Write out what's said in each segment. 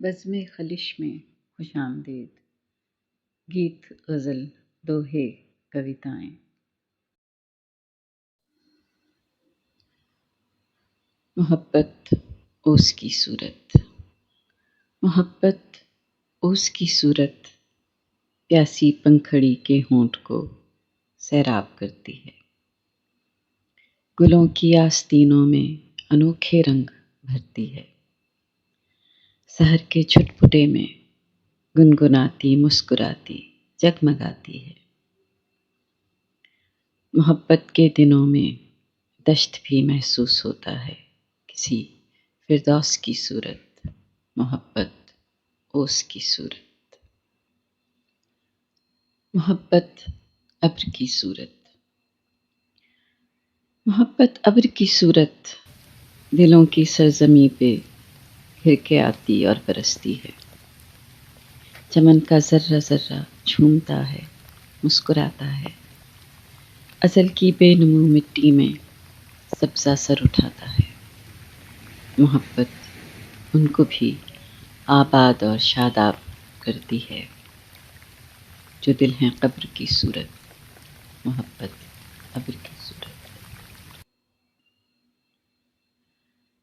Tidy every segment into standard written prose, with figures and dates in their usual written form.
بزم خلش میں خوش آمدید، گیت غزل دوہے کویتائیں۔ محبت اوس کی صورت، محبت اوس کی صورت پیاسی پنکھڑی کے ہونٹ کو سیراب کرتی ہے، گلوں کی آستینوں میں انوکھے رنگ بھرتی ہے، سحر کے چھٹپٹے میں گنگناتی مسکراتی جگمگاتی ہے۔ محبت کے دنوں میں دشت بھی محسوس ہوتا ہے کسی فردوس کی صورت، محبت اوس کی صورت۔ محبت ابر کی صورت، محبت ابر کی صورت دلوں کی سرزمیں پہ گھر کے آتی اور برستی ہے، چمن کا ذرہ ذرہ جھومتا ہے، مسکراتا ہے، ازل کی بے نمو مٹی میں سبزہ سر اٹھاتا ہے۔ محبت ان کو بھی آباد اور شاداب کرتی ہے جو دل ہیں قبر کی صورت، محبت ابر کی صورت۔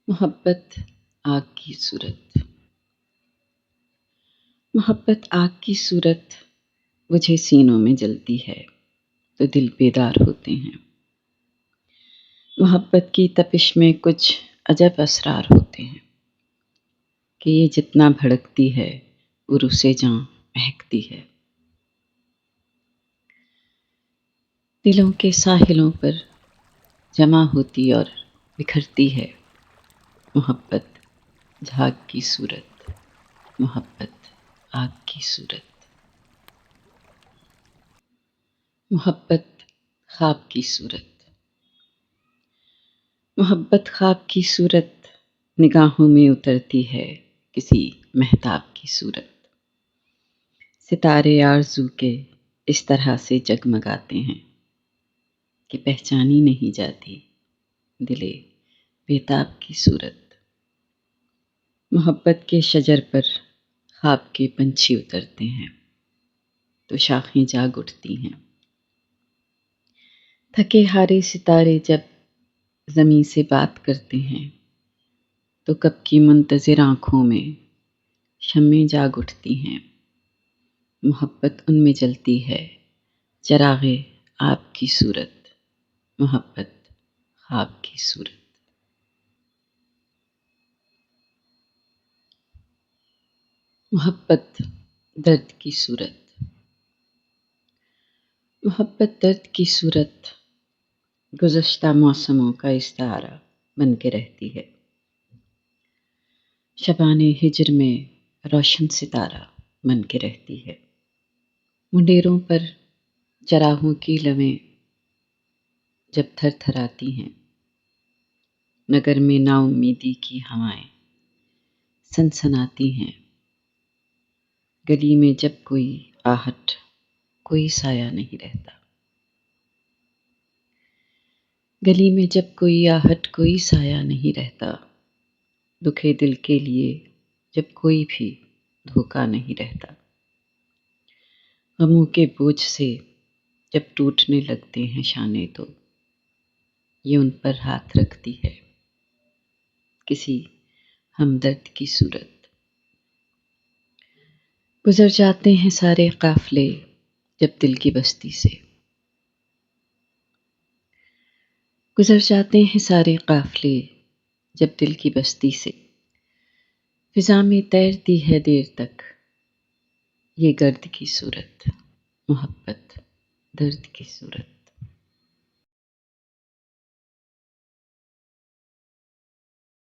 محبت آگ کی صورت، محبت آگ کی صورت بجھے سینوں میں جلتی ہے تو دل بیدار ہوتے ہیں۔ محبت کی تپش میں کچھ عجب اسرار ہوتے ہیں کہ یہ جتنا بھڑکتی ہے عروس جاں مہکتی ہے۔ دلوں کے ساحلوں پر جمع ہوتی اور بکھرتی ہے محبت جھاگ کی صورت، محبت آگ کی صورت۔ محبت خواب کی صورت، محبت خواب کی صورت نگاہوں میں اترتی ہے کسی مہتاب کی صورت، ستارے آرزو کے اس طرح سے جگمگاتے ہیں کہ پہچانی نہیں جاتی دلِ بیتاب کی صورت۔ محبت کے شجر پر خواب کے پنچھی اترتے ہیں تو شاخیں جاگ اٹھتی ہیں، تھکے ہارے ستارے جب زمیں سے بات کرتے ہیں تو کب کی منتظر آنکھوں میں شمعیں جاگ اٹھتی ہیں۔ محبت ان میں جلتی ہے چراغ آپ کی صورت، محبت خواب کی صورت۔ محبت درد کی صورت، محبت درد کی صورت گزشتہ موسموں کا استعارہ بن کے رہتی ہے، شبانِ ہجر میں روشن ستارہ بن کے رہتی ہے، منڈیروں پر چراغوں کی لویں جب تھر تھراتی ہیں، نگر میں نا امیدی کی ہوائیں سنسناتی ہیں، گلی میں جب کوئی آہٹ کوئی سایہ نہیں رہتا، گلی میں جب کوئی آہٹ کوئی سایہ نہیں رہتا، دکھے دل کے لیے جب کوئی بھی دھوکا نہیں رہتا، غموں کے بوجھ سے جب ٹوٹنے لگتے ہیں شانے تو یہ ان پر ہاتھ رکھتی ہے کسی ہمدرد کی صورت۔ گزر جاتے ہیں سارے قافلے جب دل کی بستی سے، گزر جاتے ہیں سارے قافلے جب دل کی بستی سے، فضا میں تیرتی ہے دیر تک یہ گرد کی صورت، محبت درد کی صورت۔